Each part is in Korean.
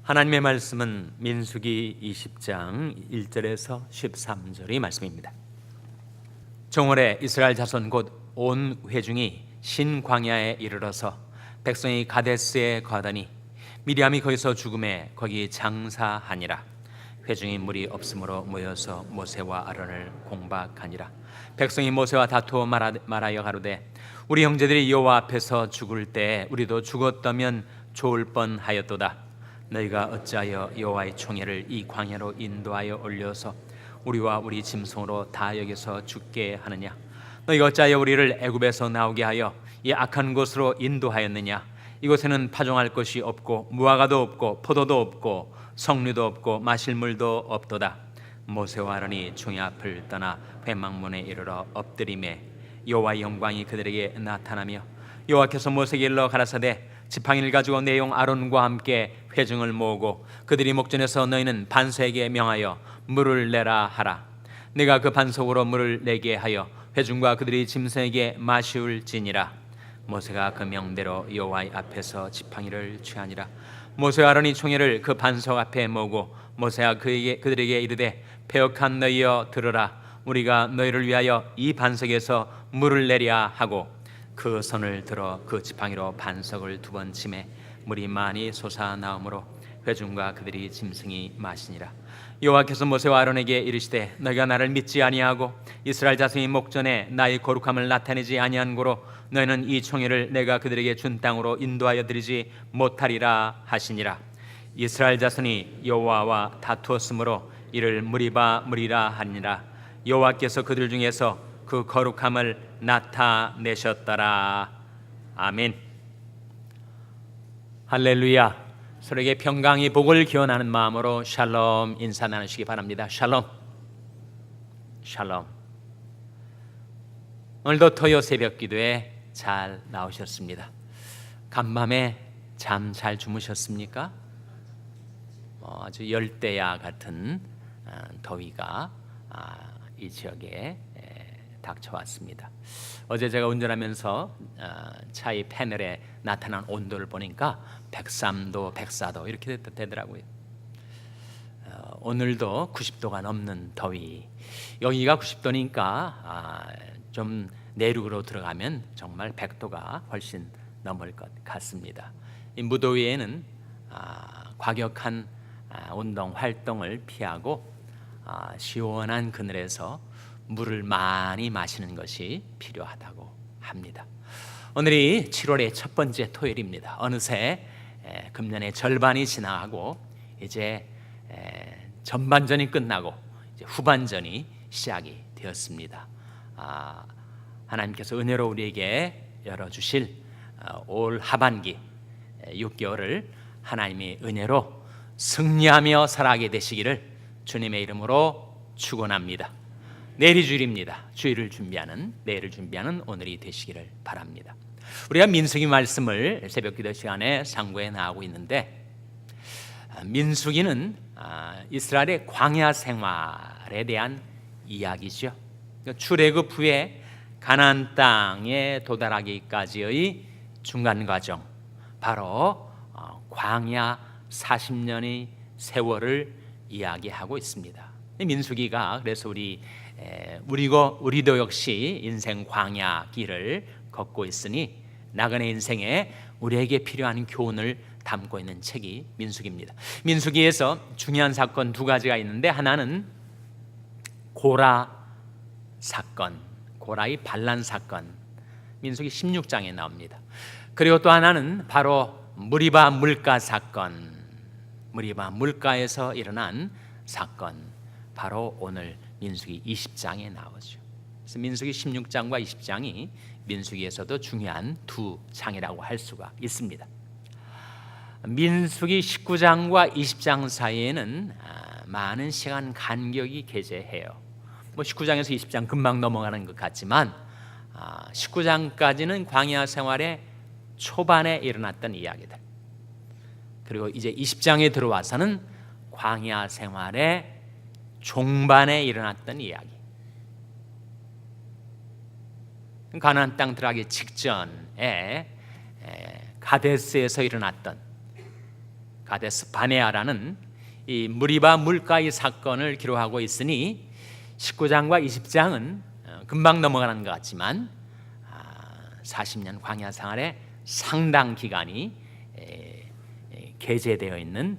하나님의 말씀은 민수기 20장 1절에서 13절의 말씀입니다. 정월에 이스라엘 자손 곧 온 회중이 신광야에 이르러서 백성이 가데스에 거하더니 미리암이 거기서 죽음에 거기 장사하니라. 회중이 물이 없으므로 모여서 모세와 아론을 공박하니라. 백성이 모세와 다투어 말하여 가로되 우리 형제들이 여호와 앞에서 죽을 때 우리도 죽었다면 좋을 뻔하였도다. 너희가 어찌하여 여호와의 총애를 이 광야로 인도하여 올려서 우리와 우리 짐승으로 다 여기서 죽게 하느냐? 너희가 어찌하여 우리를 애굽에서 나오게 하여 이 악한 곳으로 인도하였느냐? 이곳에는 파종할 것이 없고 무화과도 없고 포도도 없고 석류도 없고 마실 물도 없도다. 모세와 아론이 총회 앞을 떠나 회막문에 이르러 엎드리매 여호와의 영광이 그들에게 나타나며 여호와께서 모세에게 일러 가라사대 지팡이를 가지고 내 종 아론과 함께 회중을 모으고 그들이 목전에서 너희는 반석에게 명하여 물을 내라 하라. 내가 그 반석으로 물을 내게 하여 회중과 그들이 짐승에게 마시울지니라. 모세가 그 명대로 여호와의 앞에서 지팡이를 취하니라. 모세와 아론이 총회를 그 반석 앞에 모으고 모세가 그들에게 이르되 패역한 너희여 들으라. 우리가 너희를 위하여 이 반석에서 물을 내랴 하고 그 손을 들어 그 지팡이로 반석을 두 번 치매 물이 많이 솟아나오므로 회중과 그들이 짐승이 마시니라. 여호와께서 모세와 아론에게 이르시되 너희가 나를 믿지 아니하고 이스라엘 자손이 목전에 나의 거룩함을 나타내지 아니한 고로 너희는 이 총회를 내가 그들에게 준 땅으로 인도하여 드리지 못하리라 하시니라. 이스라엘 자손이 여호와와 다투었으므로 이를 무리라 하니라. 여호와께서 그들 중에서 그 거룩함을 나타내셨더라. 아멘. 할렐루야. 서로에게 평강의 복을 기원하는 마음으로 샬롬 인사 나누시기 바랍니다. 샬롬. 샬롬. 오늘도 토요 새벽 기도에 잘 나오셨습니다. 간밤에 잠 잘 주무셨습니까? 아주 열대야 같은 더위가 이 지역에 닥쳐왔습니다. 어제 제가 운전하면서 차의 패널에 나타난 온도를 보니까 103도, 104도 이렇게 되더라고요. 오늘도 90도가 넘는 더위. 여기가 90도니까 좀 내륙으로 들어가면 정말 100도가 훨씬 넘을 것 같습니다. 이 무더위에는 과격한 운동 활동을 피하고 시원한 그늘에서 물을 많이 마시는 것이 필요하다고 합니다. 오늘이 7월의 첫 번째 토요일입니다. 어느새 금년의 절반이 지나가고 이제 전반전이 끝나고 이제 후반전이 시작이 되었습니다. 하나님께서 은혜로 우리에게 열어주실 올 하반기 6개월을 하나님의 은혜로 승리하며 살아가게 되시기를 주님의 이름으로 축원합니다. 내일이 주일입니다. 주일을 준비하는, 내일을 준비하는 오늘이 되시기를 바랍니다. 우리가 민수기 말씀을 새벽기도 시간에 상고해 나가고 있는데, 민수기는 이스라엘의 광야 생활에 대한 이야기죠. 출애굽 후에 가나안 땅에 도달하기까지의 중간 과정, 바로 광야 40년의 세월을 이야기하고 있습니다. 민수기가 그래서 우리도 역시 인생 광야 길을 걷고 있으니 나그네 인생에 우리에게 필요한 교훈을 담고 있는 책이 민수기입니다. 민수기에서 중요한 사건 두 가지가 있는데, 하나는 고라 사건, 고라의 반란 사건, 민수기 16장에 나옵니다. 그리고 또 하나는 바로 무리바 물가 사건, 무리바 물가에서 일어난 사건, 바로 오늘 민수기 20장에 나오죠. 그래서 민수기 16장과 20장이 민수기에서도 중요한 두 장이라고 할 수가 있습니다. 민수기 19장과 20장 사이에는 많은 시간 간격이 개재해요. 19장에서 20장 금방 넘어가는 것 같지만 19장까지는 광야 생활의 초반에 일어났던 이야기들, 그리고 이제 20장에 들어와서는 광야 생활의 종반에 일어났던 이야기, 가나안 땅 들어가기 직전에 가데스에서 일어났던 가데스 바네아라는 이 무리바 물가의 사건을 기록하고 있으니 19장과 20장은 금방 넘어가는 것 같지만 40년 광야 생활의 상당 기간이 게재되어 있는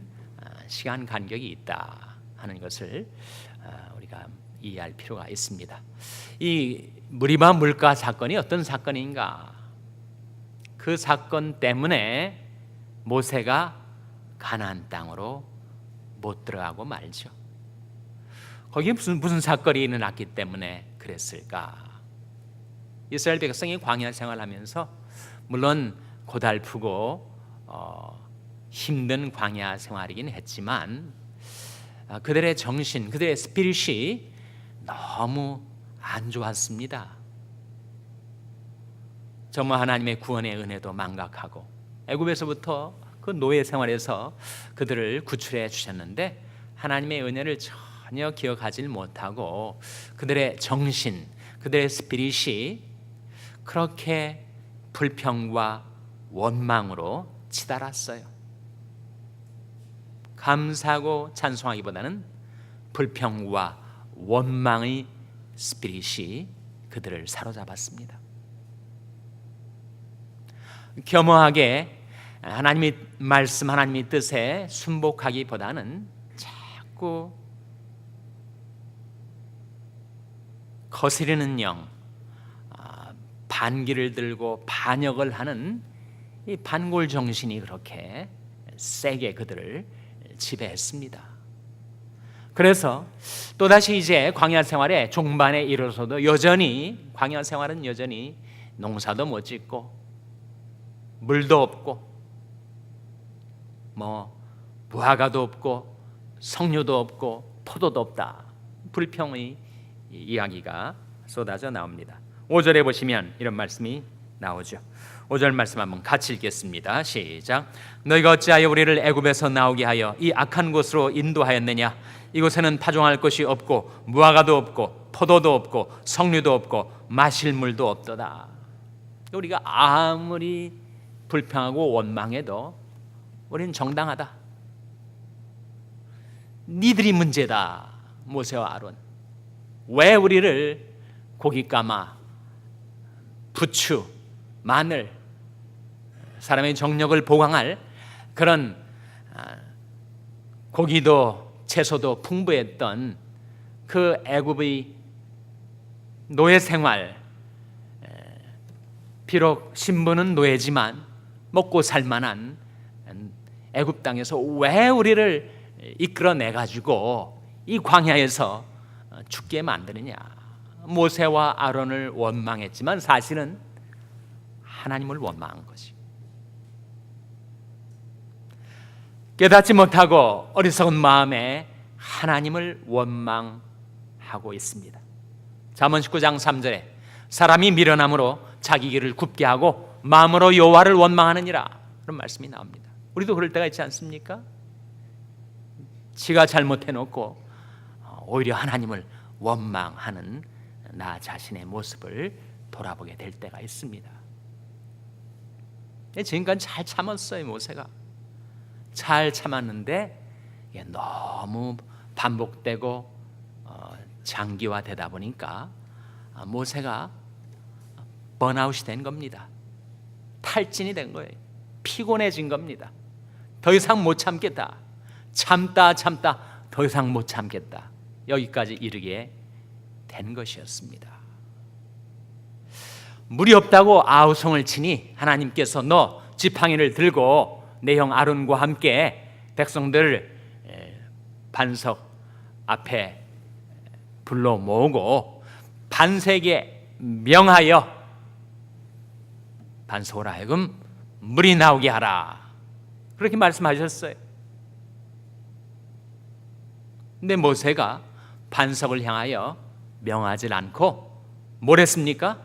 시간 간격이 있다 하는 것을 우리가 이해할 필요가 있습니다. 이 무리바 물가 사건이 어떤 사건인가? 그 사건 때문에 모세가 가나안 땅으로 못 들어가고 말죠. 거기에 무슨 사건이 일어났기 때문에 그랬을까? 이스라엘 백성이 광야 생활하면서 물론 고달프고 힘든 광야 생활이긴 했지만 그들의 정신, 그들의 스피릿이 너무 안 좋았습니다. 정말 하나님의 구원의 은혜도 망각하고 애굽에서부터 그 노예 생활에서 그들을 구출해 주셨는데 하나님의 은혜를 전혀 기억하지 못하고 그들의 정신, 그들의 스피릿이 그렇게 불평과 원망으로 치달았어요. 감사하고 찬송하기보다는 불평과 원망의 스피릿이 그들을 사로잡았습니다. 겸허하게 하나님의 말씀, 하나님의 뜻에 순복하기보다는 자꾸 거스르는 영, 반기를 들고 반역을 하는 이 반골 정신이 그렇게 세게 그들을 지배했습니다. 그래서 또다시 이제 광야 생활의 종반에 이르러서도 여전히 광야 생활은 여전히 농사도 못 짓고 물도 없고 무화과도 없고 석류도 없고 포도도 없다. 불평의 이야기가 쏟아져 나옵니다. 5절에 보시면 이런 말씀이 나오죠. 5절 말씀 한번 같이 읽겠습니다. 시작. 너희가 어찌하여 우리를 애굽에서 나오게 하여 이 악한 곳으로 인도하였느냐? 이곳에는 파종할 것이 없고 무화과도 없고 포도도 없고 석류도 없고 마실 물도 없도다. 우리가 아무리 불평하고 원망해도 우리는 정당하다. 니들이 문제다. 모세와 아론. 왜 우리를 고깃가마, 부추, 마늘, 사람의 정력을 보강할 그런 고기도 채소도 풍부했던 그 애굽의 노예 생활, 비록 신분은 노예지만 먹고 살만한 애굽 땅에서 왜 우리를 이끌어내 가지고 이 광야에서 죽게 만드느냐? 모세와 아론을 원망했지만 사실은 하나님을 원망한 거지. 깨닫지 못하고 어리석은 마음에 하나님을 원망하고 있습니다. 잠언 19장 3절에 사람이 미련함으로 자기 길을 굽게 하고 마음으로 여호와를 원망하느니라 그런 말씀이 나옵니다. 우리도 그럴 때가 있지 않습니까? 지가 잘못해놓고 오히려 하나님을 원망하는 나 자신의 모습을 돌아보게 될 때가 있습니다. 지금까지 잘 참았어요. 모세가 잘 참았는데 이게 너무 반복되고 장기화되다 보니까 모세가 번아웃이 된 겁니다. 탈진이 된 거예요. 피곤해진 겁니다. 더 이상 못 참겠다. 참다 더 이상 못 참겠다. 여기까지 이르게 된 것이었습니다. 물이 없다고 아우성을 치니 하나님께서 너 지팡이를 들고 내 형 아론과 함께 백성들을 반석 앞에 불러 모으고 반석에 명하여 반석으로 하여금 물이 나오게 하라. 그렇게 말씀하셨어요. 근데 모세가 반석을 향하여 명하지 않고 뭘 했습니까?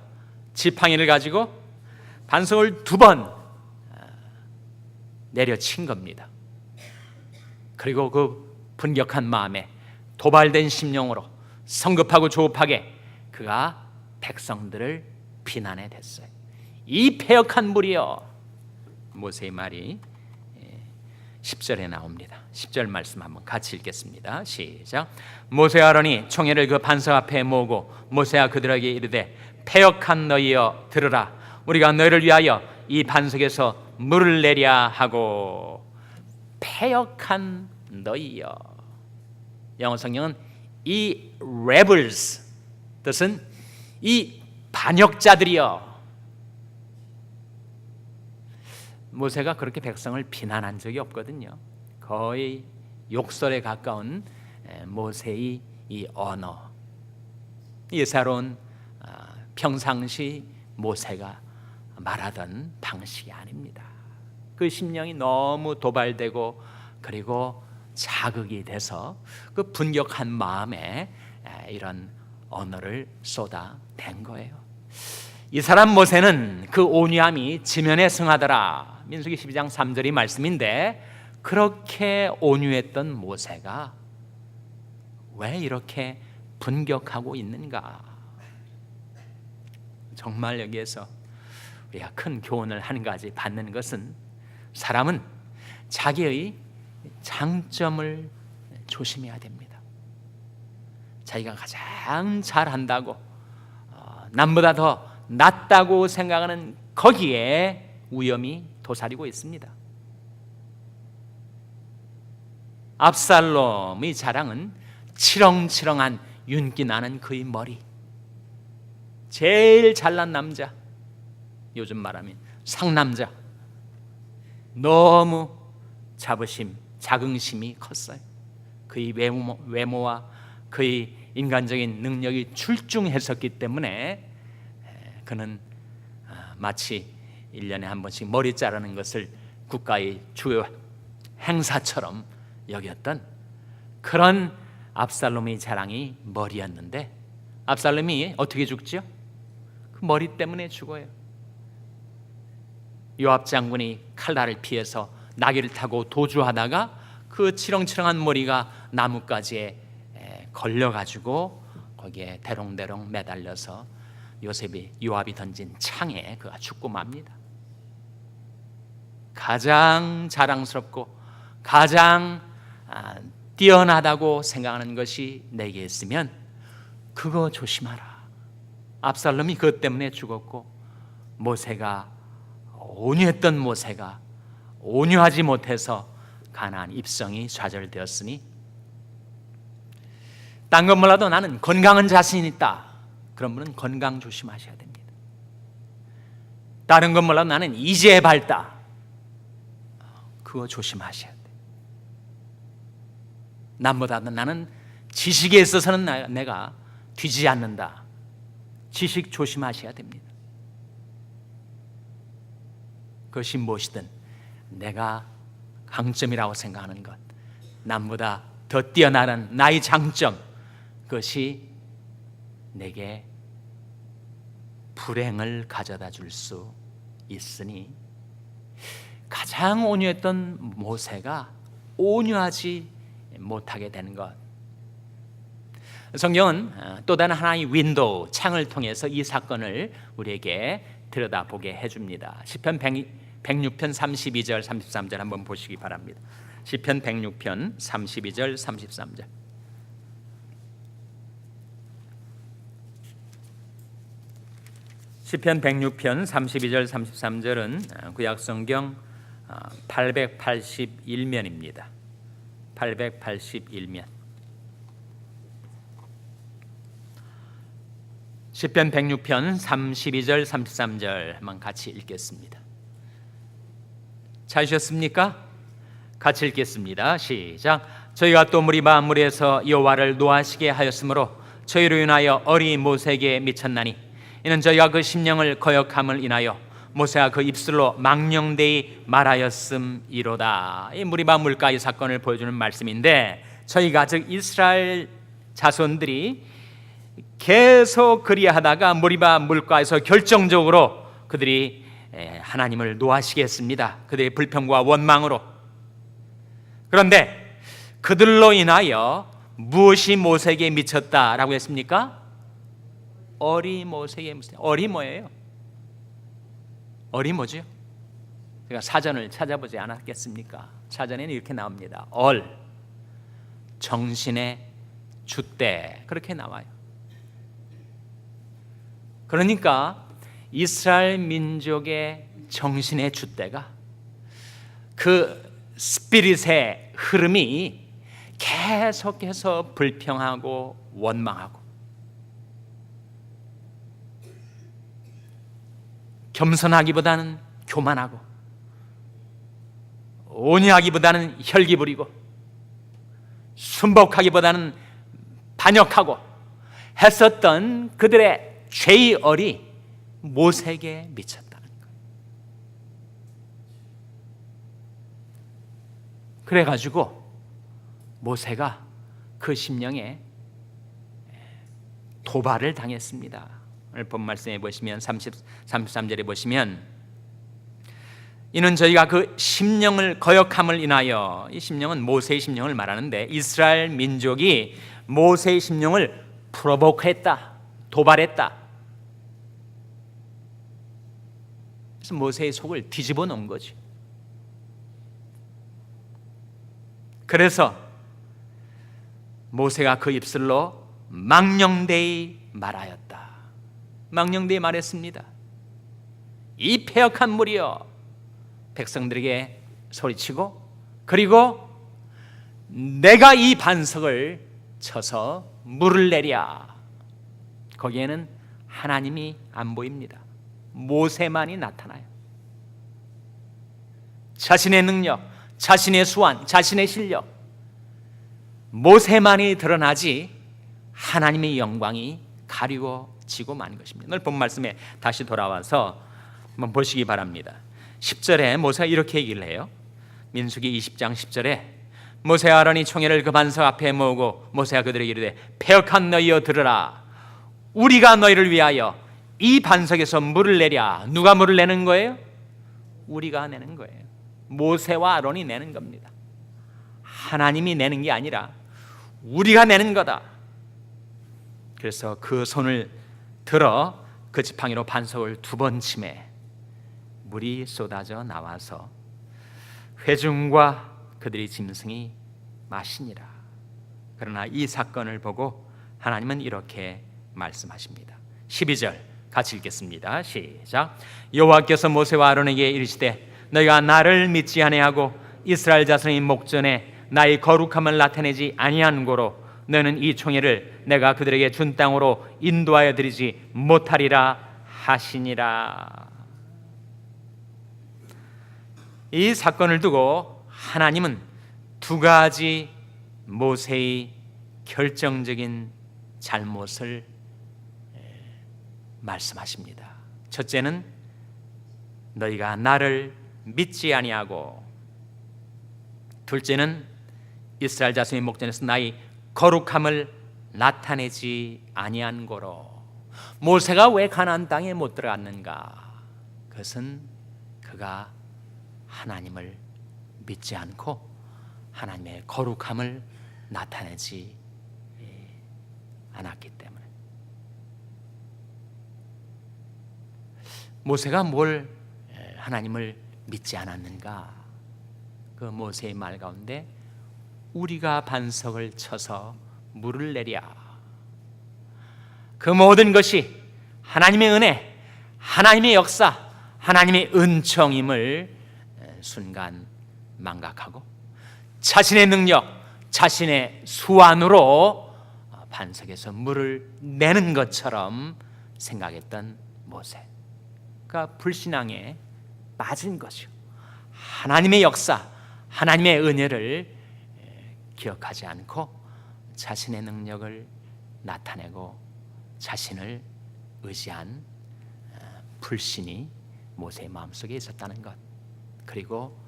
지팡이를 가지고 반석을 2번 내려친 겁니다. 그리고 그 분격한 마음에 도발된 심령으로 성급하고 조급하게 그가 백성들을 비난해 댔어요. 이 패역한 무리여. 모세의 말이 10절에 나옵니다. 10절 말씀 한번 같이 읽겠습니다. 시작. 모세와 아론이 총회를 그 반석 앞에 모으고 모세가 그들에게 이르되 패역한 너희여 들으라. 우리가 너희를 위하여 이 반석에서 물을 내랴 하고. 패역한 너희여. 영어 성경은 이 rebels, 뜻은 이 반역자들이여. 모세가 그렇게 백성을 비난한 적이 없거든요. 거의 욕설에 가까운 모세의 이 언어, 예사로운 평상시 모세가 말하던 방식이 아닙니다. 그 심령이 너무 도발되고 그리고 자극이 돼서 그 분격한 마음에 이런 언어를 쏟아댄 거예요. 이 사람 모세는 그 온유함이 지면에 승하더라. 민수기 12장 3절이 말씀인데, 그렇게 온유했던 모세가 왜 이렇게 분격하고 있는가? 정말 여기에서 우리가 큰 교훈을 한 가지 받는 것은, 사람은 자기의 장점을 조심해야 됩니다. 자기가 가장 잘한다고, 남보다 더 낫다고 생각하는 거기에 위험이 도사리고 있습니다. 압살롬의 자랑은 치렁치렁한 윤기 나는 그의 머리, 제일 잘난 남자, 요즘 말하면 상남자. 너무 자긍심이 컸어요. 그의 외모와 그의 인간적인 능력이 출중했었기 때문에 그는 마치 1년에 한 번씩 머리 자르는 것을 국가의 주요 행사처럼 여겼던 그런 압살롬의 자랑이 머리였는데, 압살롬이 어떻게 죽죠? 그 머리 때문에 죽어요. 요압 장군이 칼날을 피해서 나귀를 타고 도주하다가 그 치렁치렁한 머리가 나뭇가지에 걸려가지고 거기에 대롱대롱 매달려서 요압이 던진 창에 그가 죽고 맙니다. 가장 자랑스럽고 가장 뛰어나다고 생각하는 것이 내게 있으면 그거 조심하라. 압살롬이 그것 때문에 죽었고, 모세가 온유했던 모세가 온유하지 못해서 가나안 입성이 좌절되었으니, 딴 건 몰라도 나는 건강한 자신 있다, 그런 분은 건강 조심하셔야 됩니다. 다른 건 몰라도 나는 이제 밝다, 그거 조심하셔야 돼요. 남보다는 나는 지식에 있어서는 내가 뒤지지 않는다, 지식 조심하셔야 됩니다. 그것이 무엇이든 내가 강점이라고 생각하는 것, 남보다 더 뛰어나는 나의 장점, 그것이 내게 불행을 가져다 줄 수 있으니, 가장 온유했던 모세가 온유하지 못하게 되는 것. 성경은 또 다른 하나의 윈도우, 창을 통해서 이 사건을 우리에게 들여다보게 해줍니다. 시편 106편 32절 33절 한번 보시기 바랍니다. 시편 106편 32절 33절. 시편 106편 32절 33절은 구약성경 881면입니다. 881면. 시편 106편 32절 33절 한번 같이 읽겠습니다. 찾으셨습니까? 같이 읽겠습니다. 시작. 저희가 또 무리바 물에서 여호와를 노하시게 하였으므로 저희로 인하여 어리 모세에게 미쳤나니, 이는 저희가 그 심령을 거역함을 인하여 모세가 그 입술로 망령되이 말하였음이로다. 이 무리바 물가의 사건을 보여주는 말씀인데, 저희가 즉 이스라엘 자손들이 계속 그리하다가 무리바 물가에서 결정적으로 그들이 하나님을 노하시게 했습니다. 그들의 불평과 원망으로. 그런데 그들로 인하여 무엇이 모세에게 미쳤다라고 했습니까? 어리 모세에게 미쳤다. 어리 뭐예요? 어리 뭐죠? 제가 사전을 찾아보지 않았겠습니까? 사전에는 이렇게 나옵니다. 얼, 정신의 주때, 그렇게 나와요. 그러니까 이스라엘 민족의 정신의 주때가, 그 스피릿의 흐름이 계속해서 불평하고 원망하고 겸손하기보다는 교만하고 온유하기보다는 혈기 부리고 순복하기보다는 반역하고 했었던 그들의 죄의 얼이 모세에게 미쳤다는 거예요. 그래가지고 모세가 그 심령에 도발을 당했습니다. 오늘 본 말씀에 보시면 33절에 보시면, 이는 저희가 그 심령을 거역함을 인하여, 이 심령은 모세의 심령을 말하는데 이스라엘 민족이 모세의 심령을 프로보크했다, 도발했다. 그래서 모세의 속을 뒤집어 놓은 거지. 그래서 모세가 그 입술로 망령되이 말하였다. 망령되이 말했습니다. 이 패역한 무리여, 백성들에게 소리치고, 그리고 내가 이 반석을 쳐서 물을 내랴. 거기에는 하나님이 안 보입니다. 모세만이 나타나요. 자신의 능력, 자신의 수완, 자신의 실력, 모세만이 드러나지 하나님의 영광이 가리워지고 만 것입니다. 오늘 본 말씀에 다시 돌아와서 한번 보시기 바랍니다. 10절에 모세가 이렇게 얘기를 해요. 민수기 20장 10절에 모세와 아론이 총회를 그 반석 앞에 모으고 모세가 그들에게 이르되 패역한 너희여 들으라. 우리가 너희를 위하여 이 반석에서 물을 내랴. 누가 물을 내는 거예요? 우리가 내는 거예요. 모세와 아론이 내는 겁니다. 하나님이 내는 게 아니라 우리가 내는 거다. 그래서 그 손을 들어 그 지팡이로 반석을 2번 치매 물이 쏟아져 나와서 회중과 그들의 짐승이 마시니라. 그러나 이 사건을 보고 하나님은 이렇게 말씀하십니다. 12절 같이 읽겠습니다. 시작. 여호와께서 모세와 아론에게 이르시되 너희가 나를 믿지 아니하고 이스라엘 자손의 목전에 나의 거룩함을 나타내지 아니한 고로 너는 이 총회를 내가 그들에게 준 땅으로 인도하여 드리지 못하리라 하시니라. 이 사건을 두고 하나님은 2가지 모세의 결정적인 잘못을 말씀하십니다. 첫째는 너희가 나를 믿지 아니하고, 둘째는 이스라엘 자손의 목전에서 나의 거룩함을 나타내지 아니한 고로. 모세가 왜 가나안 땅에 못 들어갔는가? 그것은 그가 하나님을 믿지 않고 하나님의 거룩함을 나타내지 않았기 때문에. 모세가 뭘 하나님을 믿지 않았는가? 그 모세의 말 가운데 우리가 반석을 쳐서 물을 내랴. 그 모든 것이 하나님의 은혜, 하나님의 역사, 하나님의 은총임을 순간 망각하고 자신의 능력, 자신의 수완으로 반석에서 물을 내는 것처럼 생각했던 모세가 불신앙에 빠진 것이요. 하나님의 역사, 하나님의 은혜를 기억하지 않고 자신의 능력을 나타내고 자신을 의지한 불신이 모세의 마음속에 있었다는 것. 그리고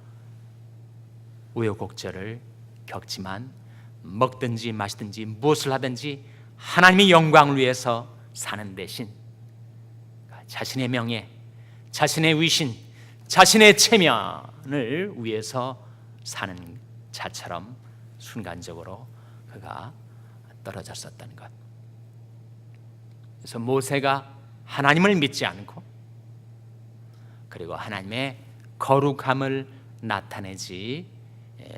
우여곡절을 겪지만 먹든지 마시든지 무엇을 하든지 하나님의 영광을 위해서 사는 대신 자신의 명예, 자신의 위신, 자신의 체면을 위해서 사는 자처럼 순간적으로 그가 떨어졌었던 것. 그래서 모세가 하나님을 믿지 않고 그리고 하나님의 거룩함을 나타내지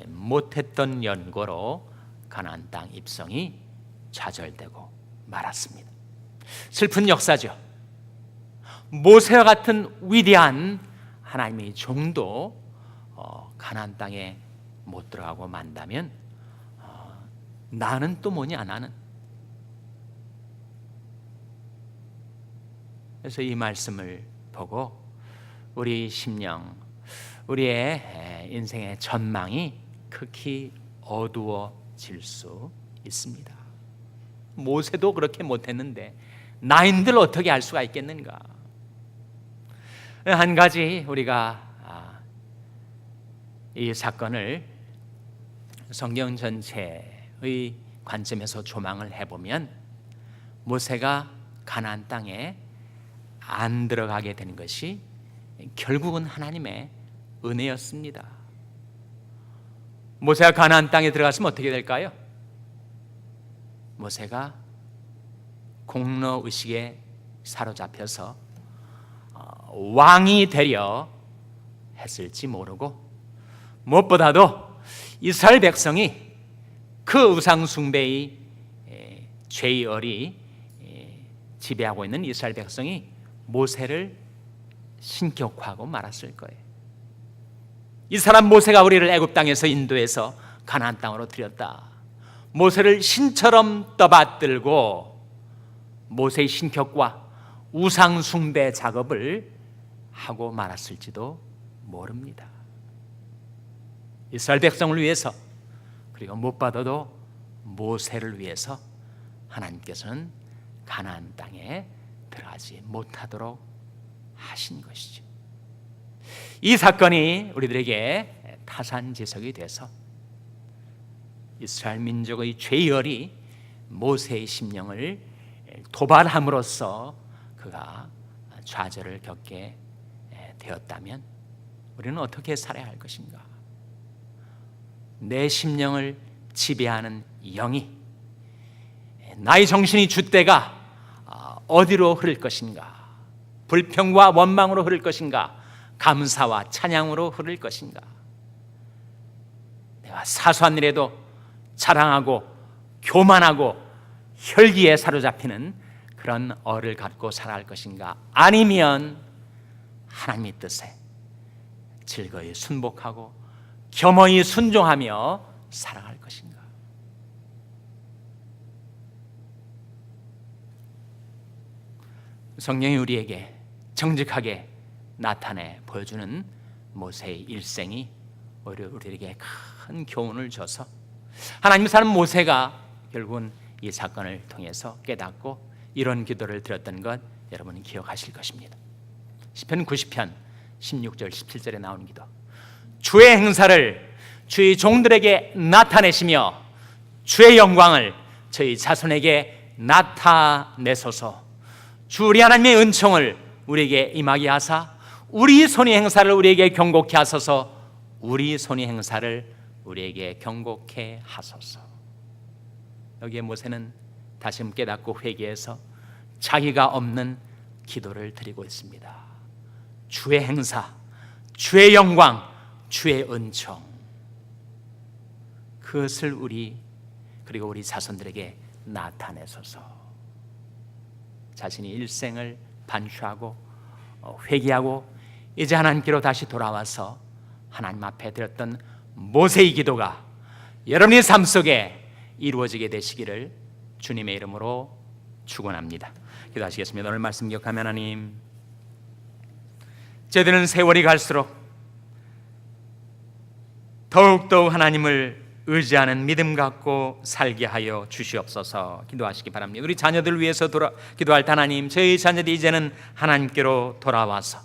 못했던 연고로 가나안 땅 입성이 좌절되고 말았습니다. 슬픈 역사죠. 모세와 같은 위대한 하나님의 종도 가나안 땅에 못 들어가고 만다면 나는 또 뭐냐, 나는. 그래서 이 말씀을 보고 우리 심령, 우리의 인생의 전망이 극히 어두워질 수 있습니다. 모세도 그렇게 못했는데 나인들 어떻게 알 수가 있겠는가? 한 가지 우리가 이 사건을 성경 전체의 관점에서 조망을 해보면 모세가 가나안 땅에 안 들어가게 된 것이 결국은 하나님의 은혜였습니다. 모세가 가나안 땅에 들어갔으면 어떻게 될까요? 모세가 공로의식에 사로잡혀서 왕이 되려 했을지 모르고, 무엇보다도 이스라엘 백성이 그 우상숭배의 죄열이 지배하고 있는 이스라엘 백성이 모세를 신격화하고 말았을 거예요. 이 사람 모세가 우리를 애굽 땅에서 인도해서 가나안 땅으로 들였다. 모세를 신처럼 떠받들고 모세의 신격과 우상 숭배 작업을 하고 말았을지도 모릅니다. 이스라엘 백성을 위해서, 그리고 무엇보다도 모세를 위해서 하나님께서는 가나안 땅에 들어가지 못하도록 하신 것이죠. 이 사건이 우리들에게 타산지석이 돼서 이스라엘 민족의 죄열이 모세의 심령을 도발함으로써 그가 좌절을 겪게 되었다면 우리는 어떻게 살아야 할 것인가? 내 심령을 지배하는 영이, 나의 정신이 줏대가 어디로 흐를 것인가? 불평과 원망으로 흐를 것인가? 감사와 찬양으로 흐를 것인가? 내가 사소한 일에도 자랑하고 교만하고 혈기에 사로잡히는 그런 얼을 갖고 살아갈 것인가? 아니면 하나님의 뜻에 즐거이 순복하고 겸허히 순종하며 살아갈 것인가? 성령이 우리에게 정직하게 나타내 보여주는 모세의 일생이 오히려 우리에게 큰 교훈을 줘서 하나님의 사람 모세가 결국은 이 사건을 통해서 깨닫고 이런 기도를 드렸던 것 여러분은 기억하실 것입니다. 시편 90편 16절 17절에 나오는 기도. 주의 행사를 주의 종들에게 나타내시며 주의 영광을 저희 자손에게 나타내소서. 주 우리 하나님의 은총을 우리에게 임하게 하사 우리 손의 행사를 우리에게 경고케 하소서. 우리 손의 행사를 우리에게 경고케 하소서. 여기에 모세는 다시 깨닫고 회개해서 자기가 없는 기도를 드리고 있습니다. 주의 행사, 주의 영광, 주의 은총, 그것을 우리 그리고 우리 자손들에게 나타내소서. 자신이 일생을 반추하고 회개하고 이제 하나님께로 다시 돌아와서 하나님 앞에 드렸던 모세의 기도가 여러분의 삶 속에 이루어지게 되시기를 주님의 이름으로 축원합니다. 기도하시겠습니다. 오늘 말씀 기억하며 하나님, 저희들은 세월이 갈수록 더욱더욱 하나님을 의지하는 믿음 갖고 살게 하여 주시옵소서. 기도하시기 바랍니다. 우리 자녀들을 위해서 기도할 때 하나님, 저희 자녀들이 이제는 하나님께로 돌아와서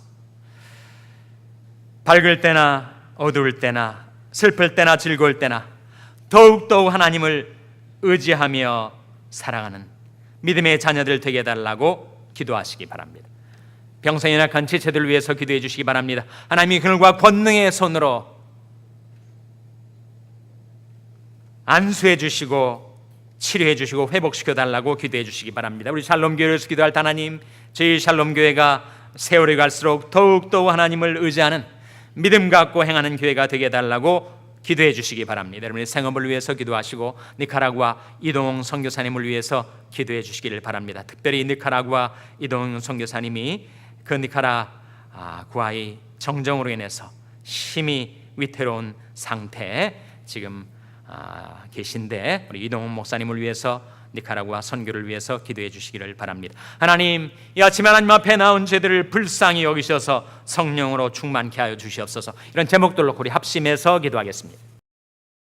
밝을 때나 어두울 때나 슬플 때나 즐거울 때나 더욱더욱 하나님을 의지하며 살아가는 믿음의 자녀들 되게 해달라고 기도하시기 바랍니다. 병상에 약한 지체들을 위해서 기도해 주시기 바랍니다. 하나님이 그들과 권능의 손으로 안수해 주시고 치료해 주시고 회복시켜 달라고 기도해 주시기 바랍니다. 우리 샬롬교회에서 기도할 때 하나님, 저희 샬롬교회가 세월이 갈수록 더욱더 하나님을 의지하는 믿음 갖고 행하는 교회가 되게 해달라고 기도해 주시기 바랍니다. 여러분의 생업을 위해서 기도하시고 니카라구아 이동웅 선교사님을 위해서 기도해 주시기를 바랍니다. 특별히 니카라구아 이동웅 선교사님이 그 니카라구아의 정정으로 인해서 심히 위태로운 상태에 지금 계신데 우리 이동웅 목사님을 위해서 니카라구아 선교를 위해서 기도해 주시기를 바랍니다. 하나님, 이 아침에 하나님 앞에 나온 저희들을 불쌍히 여기셔서 성령으로 충만케 하여 주시옵소서. 이런 제목들로 우리 합심해서 기도하겠습니다.